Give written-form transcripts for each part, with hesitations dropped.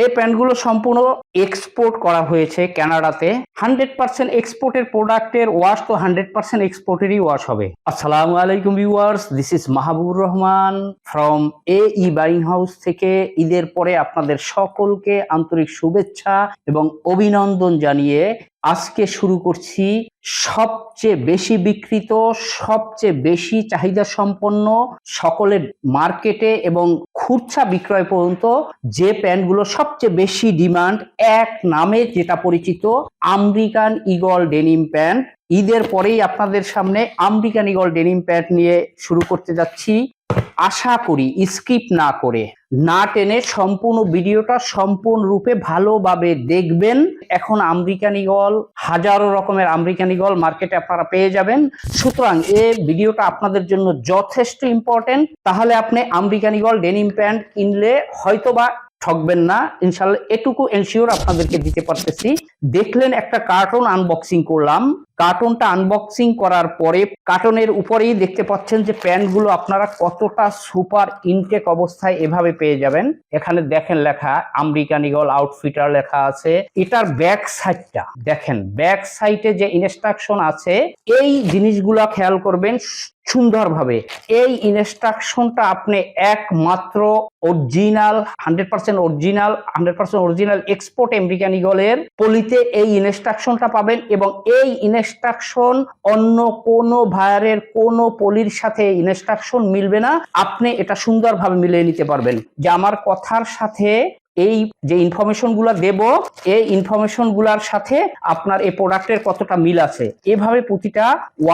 এই প্যান্টগুলো সম্পূর্ণ এক্সপোর্ট করা হয়েছে কানাডাতে। 100% এক্সপোর্টের প্রোডাক্টের ওয়াশ তো 100% এক্সপোর্টেরই ওয়াশ হবে। আসসালামু আলাইকুম viewers, this is Mahbubur Rahman from AE buying house থেকে। ঈদের পরে আপনাদের সকলকে আন্তরিক শুভেচ্ছা এবং অভিনন্দন জানিয়ে আজকে শুরু করছি সবচেয়ে বেশি বিক্রিত, সবচেয়ে বেশি চাহিদা সম্পন্ন, সকলের মার্কেটে এবং খুচরা বিক্রয় পর্যন্ত যে প্যান্টগুলো সবচেয়ে বেশি ডিমান্ড, এক নামে যেটা পরিচিত, আমেরিকান ঈগল ডেনিম প্যান্ট। ঈদের পরেই আপনাদের সামনে আমেরিকান ঈগল ডেনিম প্যান্ট নিয়ে শুরু করতে যাচ্ছি। আশা করি স্কিপ না করে, না টেনে সম্পূর্ণ ভিডিওটা সম্পূর্ণরূপে ভালোভাবে দেখবেন। এখন আমেরিকান ঈগল, হাজারো রকমের আমেরিকান ঈগল মার্কেটে আপনারা পেয়ে যাবেন, সুতরাং এই ভিডিওটা আপনাদের জন্য যথেষ্ট ইম্পর্টেন্ট। তাহলে আপনি আমেরিকান ঈগল ডেনিম প্যান্ট কিনলে হয়তোবা ঠকবেন না, ইনশাল্লাহ এটুকু এনশিওর আপনাদেরকে দিতে পারতেছি। দেখলেন একটা কার্টন আনবক্সিং করলাম, কার্টনটা আনবক্সিং করার পরে কার্টনের উপরেই দেখতে পাচ্ছেন যে প্যান্টগুলো আপনারা কতটা সুপার ইনটেক অবস্থায় এভাবে পেয়ে যাবেন। এখানে দেখেন লেখা আমেরিকান ঈগল আউটফিটার লেখা আছে। এটার ব্যাক সাইডটা দেখেন, ব্যাক সাইডে যে ইনস্ট্রাকশন আছে এই জিনিসগুলো খেয়াল করবেন সুন্দরভাবে। এই ইনস্ট্রাকশনটা আপনি একমাত্র অরিজিনাল 100% অরিজিনাল এক্সপোর্ট আমেরিকান ঈগলের পলিতে এই ইনস্ট্রাকশনটা পাবেন, এবং এই ইনস্ট্রাকশন অন্য কোনো ভায়ারের কোনো পলির সাথে ইনস্ট্রাকশন মিলবে না। আপনি এটা সুন্দরভাবে মিলিয়ে নিতে পারবেন যে আমার কথার সাথে এই যে ইনফরমেশন গুলা দেব, এই ইনফরমেশন গুলার সাথে আপনার এই প্রোডাক্টের কতটা মিল আছে। এভাবে প্রতিটা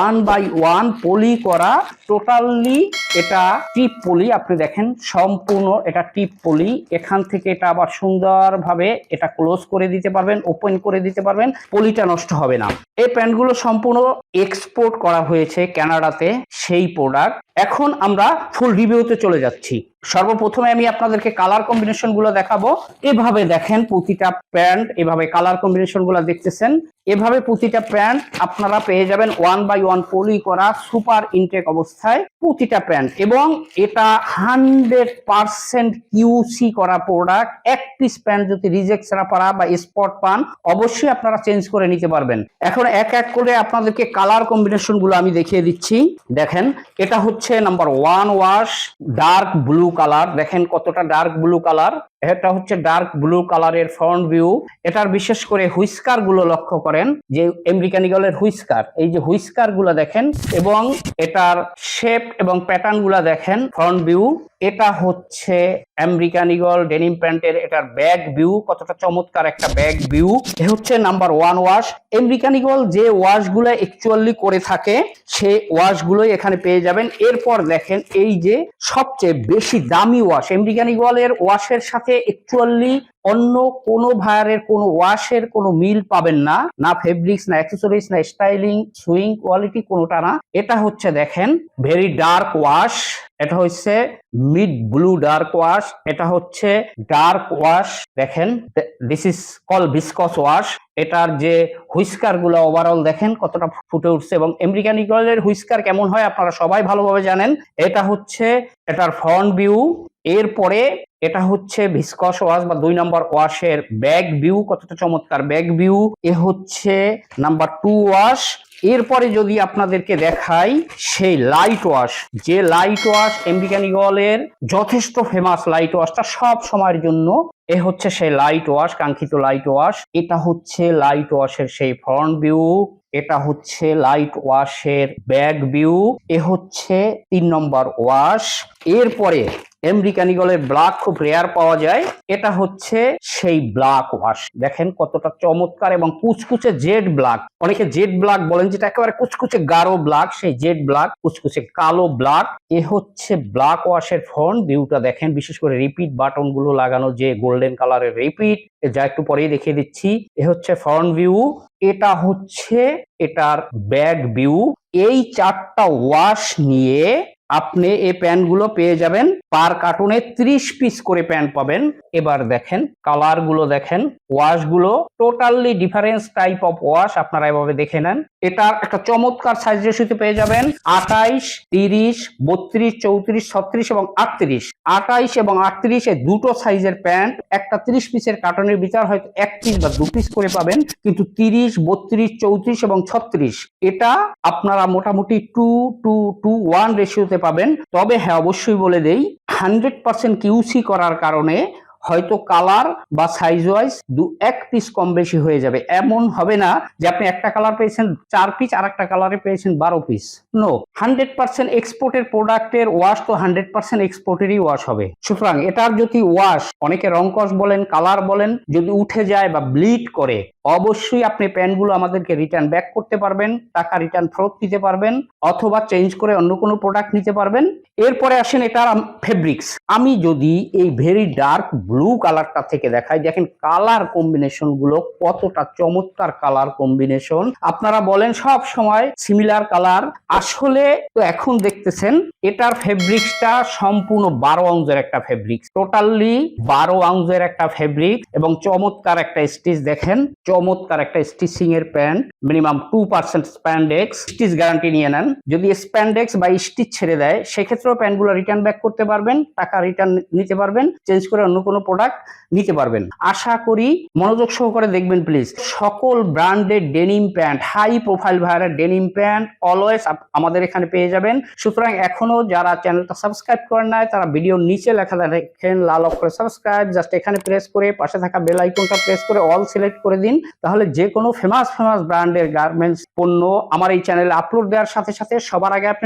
1 বাই 1 পলি করা, টোটালি এটা টিপ পলি। আপনি দেখেন সম্পূর্ণ এটা টিপ পলি। এখান থেকে এটা আবার সুন্দরভাবে এটা ক্লোজ করে দিতে পারবেন, ওপেন করে দিতে পারবেন, পলিটা নষ্ট হবে না। এই প্যান্টগুলো সম্পূর্ণ এক্সপোর্ট করা হয়েছে কানাডাতে, সেই প্রোডাক্ট। এখন আমরা ফুল রিভিউতে চলে যাচ্ছি। সর্বপ্রথমে আমি আপনাদেরকে কালার কম্বিনেশন গুলো দেখাবো। এভাবে দেখেন প্রতিটা প্যান্ট, এভাবে কালার কম্বিনেশন গুলো দেখতেছেন, এভাবে প্রতিটা প্যান্ট আপনারা পেয়ে যাবেন 1 বাই 1 পলি করা সুপার ইনটেক অবস্থায় প্রতিটা প্যান্ট, এবং এটা 100% কিউসি করা প্রোডাক্ট। এক পিস প্যান্ট যদি রিজেক্ট ছাড়া পারা বা স্পট পান, অবশ্যই আপনারা চেঞ্জ করে নিতে পারবেন। এখন এক এক করে আপনাদেরকে কালার কম্বিনেশন গুলো আমি দেখিয়ে দিচ্ছি। দেখেন এটা হচ্ছে number 1 wash, dark blue colour. দেখেন কতটা ডার্ক ব্লু কালার। এটা হচ্ছে ডার্ক ব্লু কালারের ফ্রন্ট ভিউ। এটার বিশেষ করে হুইস্কার গুলো লক্ষ্য করেন, যে আমেরিকান ঈগলের হুইস্কার, এই যে হুইস্কার গুলো দেখেন, এবং এটার শেপ এবং প্যাটার্ন গুলা দেখেন ফ্রন্ট ভিউ। এটা হচ্ছে আমেরিকান ঈগল ডেনিম প্যান্টের এটার ব্যাক ভিউ, কতটা চমৎকার একটা ব্যাক ভিউ। এ হচ্ছে নাম্বার 1 ওয়াশ। আমেরিকান ঈগল যে ওয়াশ গুলো অ্যাকচুয়ালি করে থাকে সেই ওয়াশ গুলোই এখানে পেয়ে যাবেন। এরপর দেখেন এই যে সবচেয়ে বেশি দামি ওয়াশ, আমেরিকান ঈগলের ওয়াশের সাথে অ্যাকচুয়ালি অন্য কোনো ভায়ারের কোনো ওয়াশের কোনো মিল পাবেন না, না ফেব্রিক্স, না অ্যাক্সেসরিজ, না স্টাইলিং, সুইং কোয়ালিটি, কোনোটা না। এটা হচ্ছে দেখেন ভেরি ডার্ক ওয়াশ, এটা হচ্ছে মিড ব্লু ডার্ক ওয়াশ, এটা হচ্ছে ডার্ক ওয়াশ। দেখেন this is call viscose wash. এটার যে হুইস্কার গুলো ওভারঅল দেখেন কতটা ফুটে উঠছে, এবং আমেরিকান ঈগলের হুইস্কার কেমন হয় আপনারা সবাই ভালোভাবে জানেন। এটা হচ্ছে এটার ফ্রন্ট ভিউ। এরপরে এটা হচ্ছে ভিসকস ওয়াশ বা 2 নম্বর ওয়াশের ব্যাক ভিউ, কতটা চমৎকার ব্যাক ভিউ। এ হচ্ছে নাম্বার 2 ওয়াশ। এরপরে যদি আপনাদেরকে দেখাই সেই লাইট ওয়াশ, যে লাইট ওয়াশ আমেরিকান ঈগলের যথেষ্ট ফেমাস, লাইট ওয়াশটা সব সময়ের জন্য। এ হচ্ছে সেই লাইট ওয়াশ, কাঙ্ক্ষিত লাইট ওয়াশ। এটা হচ্ছে লাইট ওয়াশের সেই ফ্রন্ট ভিউ। এটা হচ্ছে লাইট ওয়াশের ব্যাক ভিউ। এ হচ্ছে 3 নম্বর ওয়াশ। এরপরে আমেরিকান ঈগলের ব্ল্যাক খুব রেয়ার পাওয়া যায়, এটা হচ্ছে সেই ব্ল্যাক ওয়াশ। দেখেন কতটা চমৎকার এবং কুচকুচে জেড ব্ল্যাক, অনেকে জেড ব্ল্যাক বলেন, যেটা একেবারে কুচকুচে গাঢ় ব্ল্যাক, সেই জেড ব্ল্যাক, কুচকুচে কালো ব্ল্যাক। এ হচ্ছে ব্ল্যাক ওয়াশের ফ্রন্ট ভিউটা দেখেন, বিশেষ করে রিপিট বাটন গুলো লাগানো, যে গোল্ডেন কালারের রিপিট, যা একটু পরেই দেখিয়ে দিচ্ছি। এ হচ্ছে ফ্রন্ট ভিউ। এটা হচ্ছে এটার ব্যাক ভিউ। এই 4টা ওয়াশ নিয়ে আপনি এই প্যান্টগুলো পেয়ে যাবেন পার কার্টুনে 30 পিস করে প্যান্ট পাবেন। এবার দেখেন কালার গুলো, দেখেন ওয়াশ গুলো totally difference type of wash, আপনারা এভাবে দেখে নেন। এটার একটা চমৎকার সাইজ রেশিওতে পেয়ে যাবেন 28, 30, 32, 34, 36 এবং 38। 28 এবং 38 এ দুটো সাইজের প্যান্ট একটা 30 পিসের কার্টনের ভিতর হয়তো 1 পিস বা 2 পিস করে পাবেন, কিন্তু 30, 32, 34 এবং 36 এটা আপনারা মোটামুটি 2:1 রেশিওতে পাবেন। তবে হ্যাঁ, অবশ্যই বলে দেই 100% কিউসি করার কারণে হয়তো কালার বা সাইজ ওয়াইজ 1 পিস কম বেশি হয়ে যাবে। এমন হবে না যে আপনি একটা কালার পেয়েছেন 4 পিস আর একটা কালারে পেয়েছেন 12 পিস। নো, 100% এক্সপোর্টের প্রোডাক্টের ওয়াশ তো 100% এক্সপোর্টেরই ওয়াশ হবে। সুতরাং এটার যদি ওয়াশ, অনেকে রংকশ বলেন, কালার বলেন, যদি উঠে যায় বা ব্লিড করে, অবশ্যই আপনি প্যান্টগুলো আমাদেরকে রিটার্ন ব্যাক করতে পারবেন, টাকা রিটার্ন ফেরত দিতে পারবেন, অথবা চেঞ্জ করে অন্য কোনো প্রোডাক্ট নিতে পারবেন। এরপরে আসেন এটার ফেব্রিক্স। আমি যদি এই ভেরি ডার্ক ব্লু কালারটা থেকে দেখাই, দেখেন কালার কম্বিনেশন গুলো কতটা চমৎকার কালার কম্বিনেশন। আপনারা বলেন সব সময় সিমিলার কালার, আসলে তো এখন দেখতেছেন এটার ফেব্রিক্সটা সম্পূর্ণ 12 আউন্সের একটা ফেব্রিক্স, টোটালি 12 আউন্সের একটা ফেব্রিক এবং চমৎকার একটা স্টিচ। দেখেন চমৎকার একটা স্টিচিং এর pant, minimum 2% spandex, stitch guarantee নিয়ে নেন। যদি স্প্যান্ডেক্স বা স্টিচ ছেড়ে দেয় সেক্ষেত্রেও প্যান্টগুলো রিটার্ন ব্যাক করতে পারবেন, টাকা রিটার্ন নিতে পারবেন, চেঞ্জ করে অন্য কোনো প্রোডাক্ট নিতে পারবেন। আশা করি মনোযোগ সহকারে দেখবেন প্লিজ। সকল ব্র্যান্ডের ডেনিম প্যান্ট, হাই প্রোফাইল ভাইয়ারের ডেনিম প্যান্ট অলওয়েজ আমাদের এখানে পেয়ে যাবেন। সুতরাং এখনো যারা চ্যানেলটা সাবস্ক্রাইব করেন নাই তারা ভিডিওর নিচে লেখা দেখেন লাল অক্ষরে সাবস্ক্রাইব, জাস্ট এখানে প্রেস করে পাশে থাকা বেল আইকনটা প্রেস করে অল সিলেক্ট করে দিন। তাহলে যে কোনো ফেমাস ব্র্যান্ডের গার্মেন্টস পণ্য আমার এই চ্যানেলে আপলোড দেওয়ার সাথে সাথে সবার আগে আপনি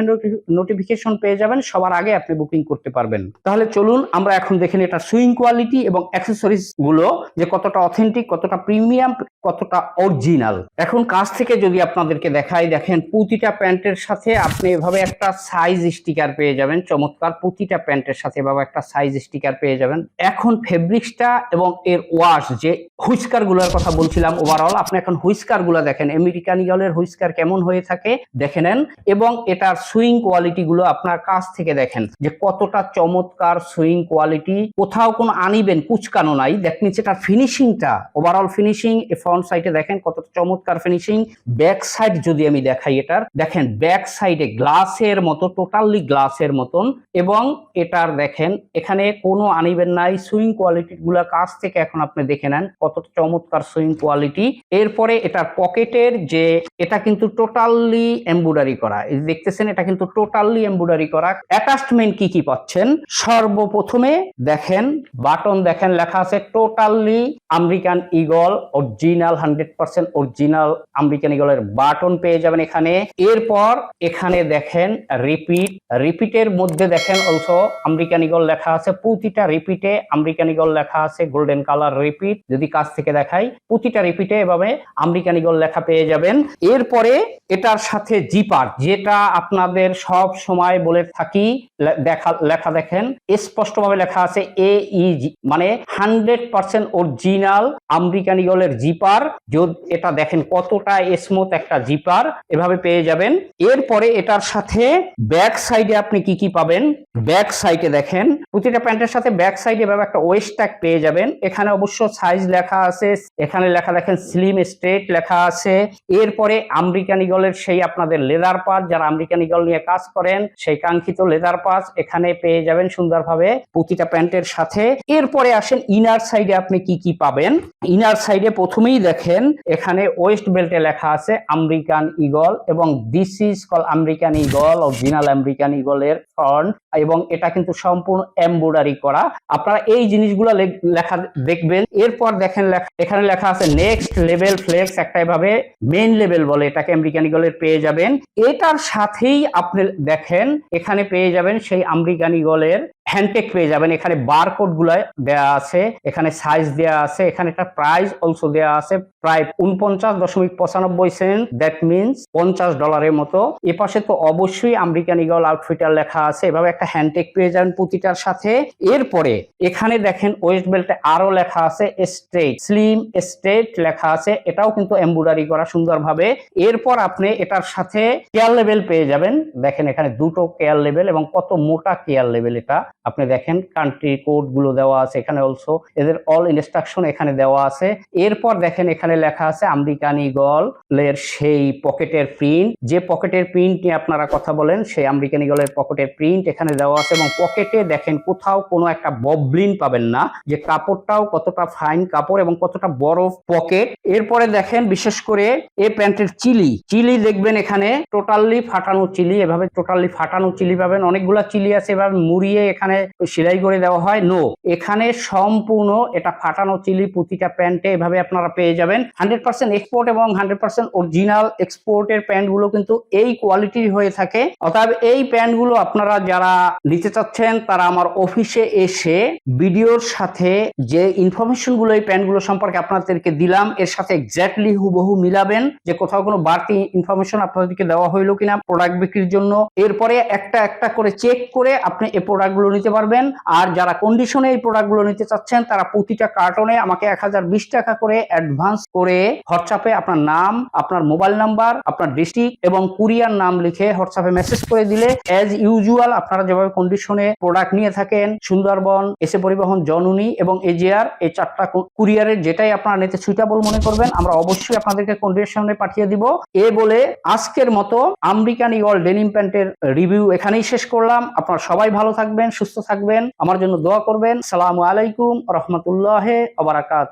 নোটিফিকেশন পেয়ে যাবেন, সবার আগে আপনি বুকিং করতে পারবেন। তাহলে চলুন আমরা এখন দেখেন এটা সুইং কোয়ালিটি এবং অ্যাক্সেসরিজ গুলো যে কতটা অথেন্টিক, কতটা প্রিমিয়াম, কতটা অরিজিনাল। এখন কাছ থেকে যদি আপনাদেরকে দেখাই, দেখেন প্রতিটা প্যান্টের সাথে আপনি এভাবে একটা সাইজ স্টিকার পেয়ে যাবেন। চমৎকার, প্রতিটা প্যান্টের সাথে এভাবে একটা সাইজ স্টিকার পেয়ে যাবেন। এখন ফেব্রিক্সটা এবং এর ওয়াশ, যে হুইস্কার গুলোর কথা বলছিলাম, ওভারঅল আপনি এখন হুইস্কার গুলো দেখেন, আমেরিকান ইগলের হুইস্কার কেমন হয়ে থাকে দেখে নেন, এবং এটার সুইং কোয়ালিটি গুলো আপনার কাছ থেকে দেখেন যে কতটা চমৎকার সুইং কোয়ালিটি, কোথাও কোনো আনিবেন কুচকানো নাই। দেখ নিচে এটার ফিনিশিংটা, ওভারঅল ফিনিশিং, ফ্রন্ট সাইডে দেখেন কতটা চমৎকার ফিনিশিং। ব্যাক সাইড যদি আমি দেখাই এটার, দেখেন ব্যাক সাইডে গ্লাসের মতো, টোটালি গ্লাসের মতন, এবং এটার দেখেন এখানে কোনো আনিবেন নাই। সুইং কোয়ালিটি গুলা কাছ থেকে এখন আপনি দেখে নেন কতটা চমৎকার সুইং কোয়ালিটি। এরপরে এটার পকেটের যে, এটা কিন্তু টোটালি এমব্রয়ডারি করা, এই দেখতেছেন এটা কিন্তু টোটালি এমব্রয়ডারি করা। অ্যাটাচমেন্ট কি কি পাচ্ছেন, সর্বপ্রথমে দেখেন বাটন, দেখেন লেখা আছে totally American Eagle original, 100% original American ইগলের বাটন পেয়ে যাবেন এখানে। এরপর এখানে দেখেন রিপিটের মধ্যে দেখেন অলসো আমেরিকান ইগল লেখা আছে, প্রতিটা রিপিটে আমেরিকান ইগল লেখা আছে, গোল্ডেন কালার রিপিট। যদি কাছ থেকে দেখাই প্রতিটা রিপিটে এভাবে আমেরিকান ইগল লেখা পেয়ে যাবেন। এরপরে এটার সাথে জিপার, যেটা আপনাদের সব সময় বলে থাকি, লেখা দেখেন স্পষ্টভাবে লেখা আছে AEG, মানে 100% অরিজিনাল আমেরিকান ইগলের জিপার। এটা দেখেন কতটা স্মুথ একটা জিপার, এভাবে পেয়ে যাবেন। এরপরে এটার সাথে ব্যাক সাইডে আপনি কি কি পাবেন, ব্যাক সাইডে দেখেন প্রতিটা প্যান্টের সাথে ব্যাক সাইডে এভাবে একটা ওয়েস্ট ট্যাগ পেয়ে যাবেন। এখানে অবশ্য সাইজ লেখা আছে, এখানে লেখা দেখেন স্লিম স্ট্রেট লেখা আছে। এরপরে আমেরিকান ইগলের সেই আপনাদের লেদার পাস, যারা আমেরিকান ইগল নিয়ে কাজ করেন সেই কাঙ্ক্ষিত লেদার পাস এখানে পেয়ে যাবেন সুন্দরভাবে প্রতিটা প্যান্টের সাথে। এরপরে আসেন ইনার সাইডে আপনি কি কি পাবেন। ইনার সাইডে প্রথমেই দেখেন এখানে ওয়েস্ট বেল্টে লেখা আছে আমেরিকান ইগল, এবং this is call American Eagle, original American ইগলের ফ্রন্ট, এবং এটা কিন্তু সম্পূর্ণ এমব্রয়ডারি করা। আপনারা এই জিনিসগুলো লেখা দেখবেন। এরপর দেখেন এখানে লেখা আছে নেক্সট লেভেল ফ্লেক্স, একটা এভাবে মেইন লেভেল বলে এটাকে আমেরিকান ইগলের পেয়ে যাবেন। এটার সাথেই আপনি দেখেন এখানে পেয়ে যাবেন সেই আমেরিকান ইগলের হ্যান্ডটেক পেয়ে যাবেন। এখানে বারকোড গুলো দেওয়া আছে, এখানে সাইজ দেওয়া আছে, এখানে একটা প্রাইস অলসো দেওয়া আছে প্রায় 49.95 সেন্ট, দ্যাট মিনস $50 মতো। এ পাশে তো অবশ্যই আমেরিকান ঈগল আউটফিটার লেখা আছে, এভাবে একটা হ্যান্ডটেক পেয়ে যাবেন প্রতিটার সাথে। এরপরে এখানে দেখেন ওয়েস্ট বেল্টে আরো লেখা আছে স্ট্রেট, স্লিম স্ট্রেট লেখা আছে, এটাও কিন্তু এমব্রয়ডারি করা সুন্দরভাবে। এরপর আপনি এটার সাথে কেয়ার লেভেল পেয়ে যাবেন, দেখেন এখানে দুটো কেয়ার লেভেল এবং কত মোটা কেয়ার লেভেল এটা আপনি দেখেন। কান্ট্রি কোড গুলো দেওয়া আছে এখানে, অলসো এদের অল ইনস্ট্রাকশন এখানে দেওয়া আছে। এরপর দেখেন এখানে লেখা আছে আমেরিকান ঈগল এর সেই পকেটের প্রিন্ট, যে পকেটের প্রিন্ট নিয়ে আপনারা কথা বলেন সেই আমেরিকান ঈগলের পকেটের প্রিন্ট এখানে দেওয়া আছে। এবং পকেটে দেখেন কোথাও কোনো একটা ববলিন পাবেন না, যে কাপড়টাও কতটা ফাইন কাপড় এবং কতটা বড় পকেট। এরপরে দেখেন বিশেষ করে এই প্যান্টের চিলি দেখবেন এখানে টোটালি ফাটানো চিলি, এভাবে টোটালি ফাটানো চিলি পাবেন। অনেকগুলা চিলি আছে এভাবে মুড়িয়ে এখানে সেলাই করে দেওয়া হয়, নো, এখানে সম্পূর্ণ এটা ফাটানো চিলি প্রতিটা প্যান্টে এভাবে আপনারা পেয়ে যাবেন। 100% এক্সপোর্ট এবং 100% অরিজিনাল এক্সপোর্টের প্যান্ট গুলো কিন্তু এই কোয়ালিটির হয়ে থাকে। অতএব এই প্যান্ট গুলো আপনারা যারা নিতে চাচ্ছেন তারা আমার অফিসে এসে ভিডিওর সাথে যে ইনফরমেশন গুলো এই প্যান্ট গুলো সম্পর্কে আপনাদেরকে দিলাম এর সাথে এক্স্যাক্টলি হুবহু মিলাবেন, যে কোথাও কোনো বাড়তি ইনফরমেশন আপনাদেরকে দেওয়া হইলো কিনা প্রোডাক্ট বিক্রির জন্য। এরপরে একটা একটা করে চেক করে আপনি এই প্রোডাক্ট গুলো নিতে পারবেন। আর যারা কন্ডিশনে এই প্রোডাক্ট গুলো নিতে চাচ্ছেন তারা প্রতিটা কার্টনে আমাকে 1020 টাকা করে অ্যাডভান্স করে হোয়াটসঅ্যাপে আপনার নাম, আপনার মোবাইল নাম্বার, আপনার ডিস্ট্রিক্ট এবং কুরিয়ার নাম লিখে হোয়াটসঅ্যাপে মেসেজ করে দিলে অ্যাজ ইউজুয়াল আপনারা যেভাবে কন্ডিশনে প্রোডাক্ট নিয়ে থাকেন, সুন্দরবন, এসে পরিবহন, জননী এবং এজিআর, এই 4টা কুরিয়ারের যেটাই আপনারা নিতে সুইটেবল মনে করবেন আমরা অবশ্যই আপনাদেরকে কন্ডিশনে পাঠিয়ে দিব। এ বলে আজকের মতো আমেরিকান ঈগল ডেনিম প্যান্টের রিভিউ এখানেই শেষ করলাম। আপনারা সবাই ভালো থাকবেন, সুস্থ থাকবেন, আমার জন্য দোয়া করবেন। আসসালামু আলাইকুম ওয়া রাহমাতুল্লাহি ওয়া বারাকাতুহু।